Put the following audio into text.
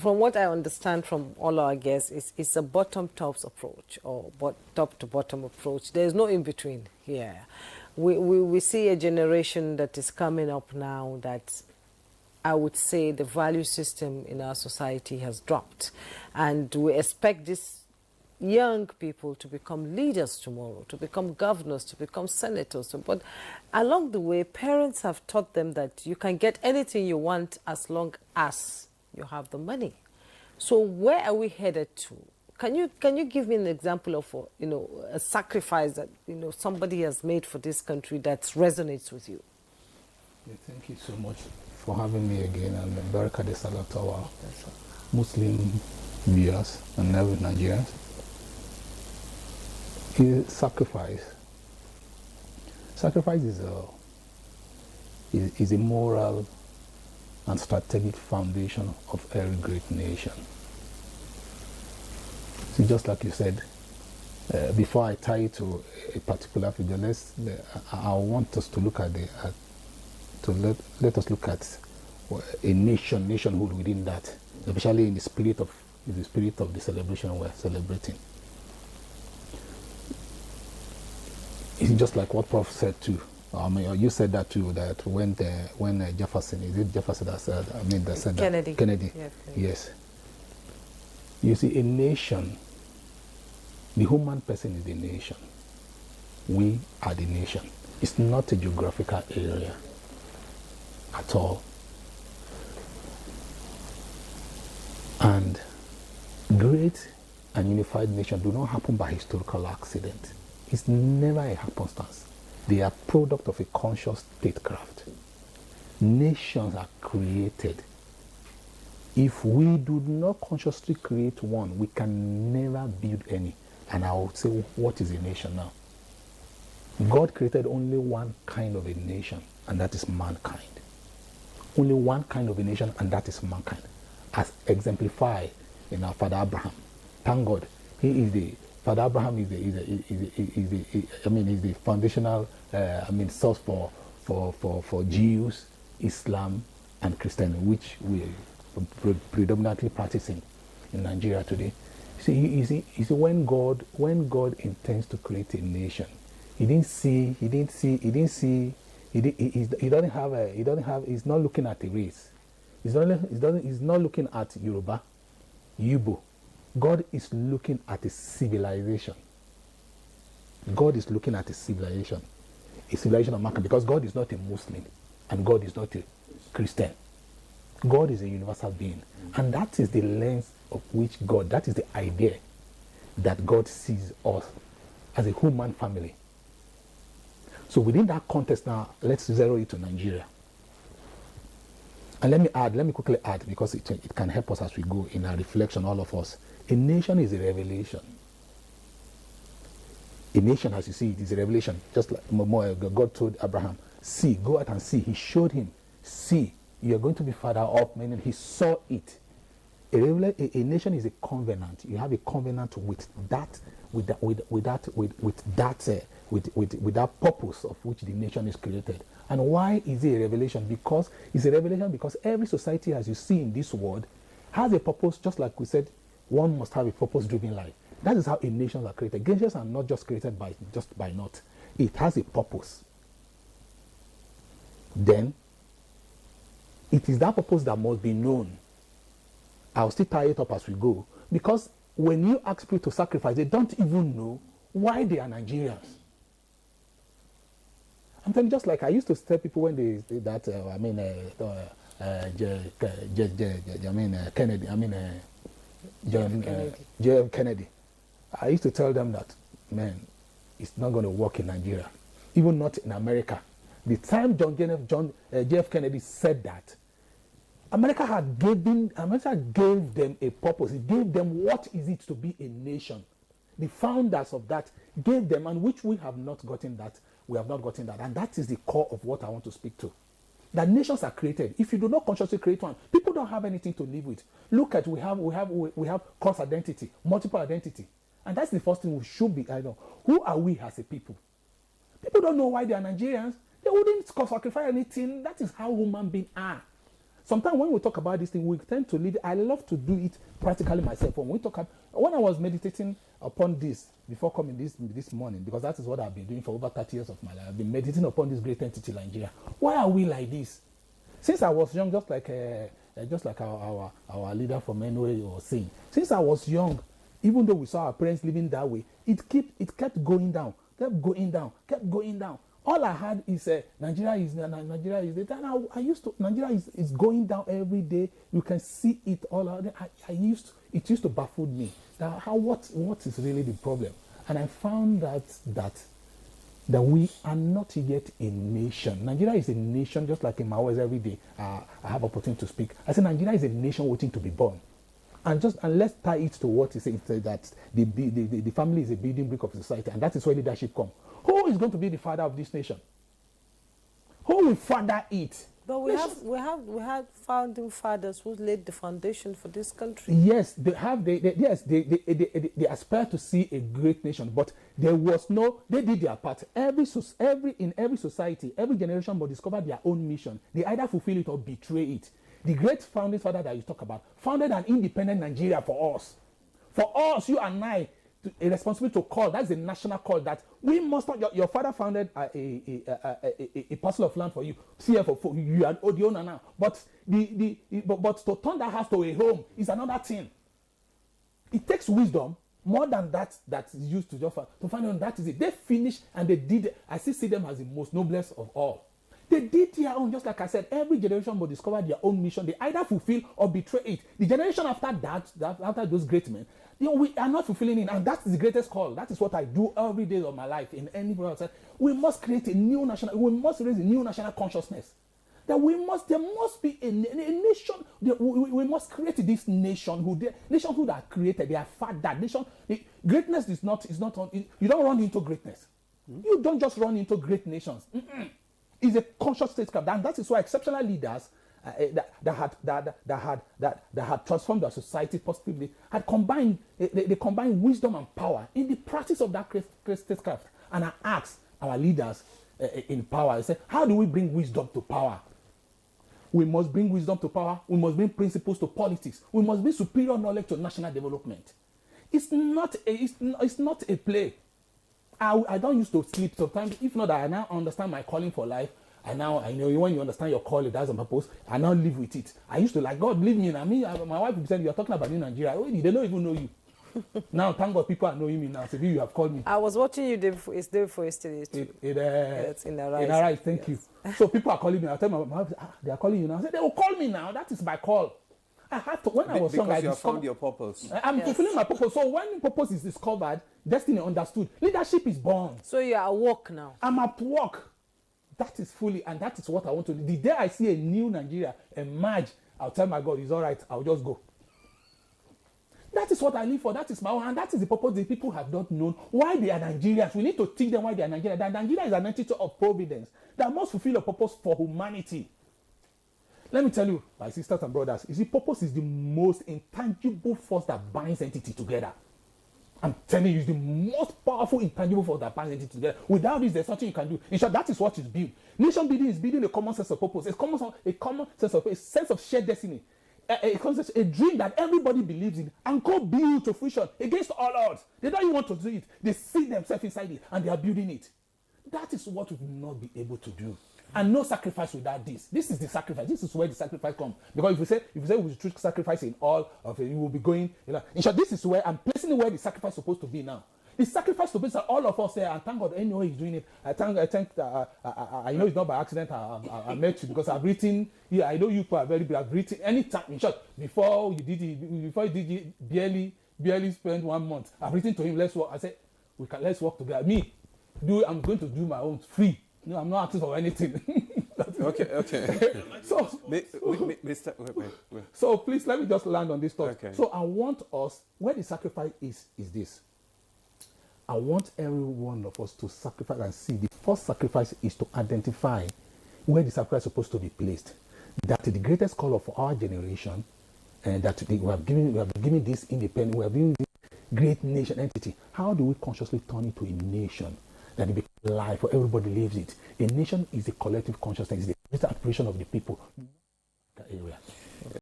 from what I understand from all our guests, it's a bottom-top approach or top-to-bottom approach. There's no in-between here. We see a generation that is coming up now that I would say the value system in our society has dropped. And we expect these young people to become leaders tomorrow, to become governors, to become senators. But along the way, parents have taught them that you can get anything you want as long as you have the money. So where are we headed to? Can you give me an example of a sacrifice that somebody has made for this country that resonates with you? Yeah, thank you so much for having me again, and Baraka de Salah to our Muslim viewers and every Nigerians. Sacrifice is a moral and strategic foundation of every great nation. See, just like you said, before I tie it to a particular figure, I want us to look at let us look at a nationhood within that, especially in the spirit of the celebration we're celebrating. It's just like what Prof said too. You said that too. That when Jefferson, is it Jefferson that said? That said Kennedy. That. Kennedy. Yeah, Yes. You see, a nation. The human person is the nation. We are the nation. It's not a geographical area at all. And great and unified nations do not happen by historical accident. It's never a happenstance. They are product of a conscious statecraft. Nations are created. If we do not consciously create one, we can never build any. And I would say, what is a nation now? God created only one kind of a nation, and that is mankind. Only one kind of a nation, and that is mankind. As exemplified in our Father Abraham. Thank God, he is the Father Abraham is the foundational source for Jews, Islam, and Christianity, which we are predominantly practicing in Nigeria today. You see, when God intends to create a nation, he's not looking at a race. He's not looking at Yoruba, Yubo. God is looking at a civilization. God is looking at a civilization of mankind, because God is not a Muslim and God is not a Christian. God is a universal being, and that is the lens of which that is the idea that God sees us as a human family. So within that context now, let's zero it to Nigeria. And let me quickly add, because it can help us as we go in our reflection, all of us. A nation is a revelation. A nation, as you see, it is a revelation. Just like God told Abraham, see, go out and see. He showed him, see, you are going to be father of many. He saw it. A nation is a covenant. You have a covenant with that purpose of which the nation is created. And why is it a revelation? Because it's a revelation because every society, as you see in this world, has a purpose. Just like we said, one must have a purpose-driven life. That is how a nations are created. Nations are not just created by naught. It has a purpose. Then, it is that purpose that must be known. I'll still tie it up as we go. Because when you ask people to sacrifice, they don't even know why they are Nigerians. I'm telling you, just like I used to tell people when they say that, John Kennedy. I used to tell them that, man, it's not going to work in Nigeria, even not in America. The time JF Kennedy said that, America gave them a purpose. It gave them what is it to be a nation. The founders of that gave them, and which we have not gotten that. We have not gotten that, and that is the core of what I want to speak to. That nations are created. If you do not consciously create one, people don't have anything to live with. Look at we have cross identity, multiple identity, and that's the first thing we should be. I know who are we as a people. People don't know why they are Nigerians. They wouldn't sacrifice anything. That is how human beings are. Sometimes when we talk about this thing, we tend to lead. I love to do it practically myself. When I was meditating upon this before coming this morning, because that is what I've been doing for over 30 years of my life. I've been meditating upon this great entity, Nigeria. Why are we like this? Since I was young, just like our leader from NOA was saying, since I was young, even though we saw our parents living that way, it kept going down, kept going down. All I had is Nigeria is Nigeria is going down every day. You can see it all out there. It used to baffle me that what is really the problem. And I found that we are not yet a nation. Nigeria is a nation, just like in my words every day. I have opportunity to speak. I say Nigeria is a nation waiting to be born. And let's tie it to what he said, that the family is a building brick of society, and that is where leadership comes. Who is going to be the father of this nation? Who will father it? But we had founding fathers who laid the foundation for this country. Yes, they aspire to see a great nation, but they did their part. In every society, every generation must discover their own mission. They either fulfill it or betray it. The great founding father that you talk about founded an independent Nigeria for us. For us, you and I, a responsibility to call. That's a national call that we must not. Your father founded a parcel of land for you. For you are the owner now. But but to turn that house to a home is another thing. It takes wisdom more than that is used to find out that is it. They finished and they did. I still see them as the most noblest of all. They did their own, just like I said. Every generation will discover their own mission. They either fulfill or betray it. The generation after that after those great men, we are not fulfilling it, and that's the greatest call. That is what I do every day of my life. In any way, we must create a new national. We must raise a new national consciousness. There must be a nation. We must create this nationhood. Nationhood are created. They are father. Greatness is not. You don't run into greatness. You don't just run into great nations. It's a conscious statecraft, and that is why exceptional leaders that had transformed their society positively had combined wisdom and power in the practice of that great statecraft. And I asked our leaders in power, I said, how do we bring wisdom to power? We must bring wisdom to power. We must bring principles to politics. We must bring superior knowledge to national development. It's not a play. I don't used to sleep sometimes. If not that I now understand my calling for life, I know when you understand your calling, that's on purpose, I now live with it. I used to God, leave me. My wife said, you're talking about New Nigeria. They don't even know you. Now, thank God people are knowing me now. So you have called me. I was watching you day before yesterday too. It's in the rise. In the rise, thank you. So people are calling me. I tell my wife, they are calling you now. I said, they will call me now. That is my call. I had to, when I was young, I have found your purpose. I'm fulfilling my purpose. So when purpose is discovered, destiny understood, leadership is born. So you're at work now. I'm at work. That is fully, and that is what I want to do. The day I see a new Nigeria emerge, I'll tell my God, it's all right, I'll just go. That is what I live for. That is my own, and that is the purpose the people have not known why they are Nigerians. We need to teach them why they are Nigerians. That Nigeria is an entity of providence that must fulfill a purpose for humanity. Let me tell you, my sisters and brothers, you see, purpose is the most intangible force that binds entity together. I'm telling you, it's the most powerful intangible force that binds entity together. Without this, there's nothing you can do. In short, that is what is built. Nation building is building a common sense of purpose. A sense of shared destiny. A dream that everybody believes in and go build to fruition against all odds. They don't even want to do it. They see themselves inside it and they are building it. That is what we will not be able to do. And no sacrifice without this. This is the sacrifice. This is where the sacrifice comes. Because if you say we should sacrifice in all of it, you will be going. In short, this is where I'm placing where the sacrifice is supposed to be now. The sacrifice to be that all of us there, and thank God anyway he's doing it. I know it's not by accident. I met you because I've written. Yeah, I know you are very big. I've written anytime. In short, before you did it, barely spent 1 month. I've written to him. Let's work. I said let's work together. I'm going to do my own free. No, I'm not asking for anything. Okay. So please let me just land on this thought. Okay. So I want us, where the sacrifice is this. I want every one of us to sacrifice and see. The first sacrifice is to identify where the sacrifice is supposed to be placed. That the greatest call of our generation, and that we have given this independent, we have given this great nation entity. How do we consciously turn it to a nation? That it becomes life for everybody lives it. A nation is a collective consciousness, it's the greater aspiration of the people. Africa area.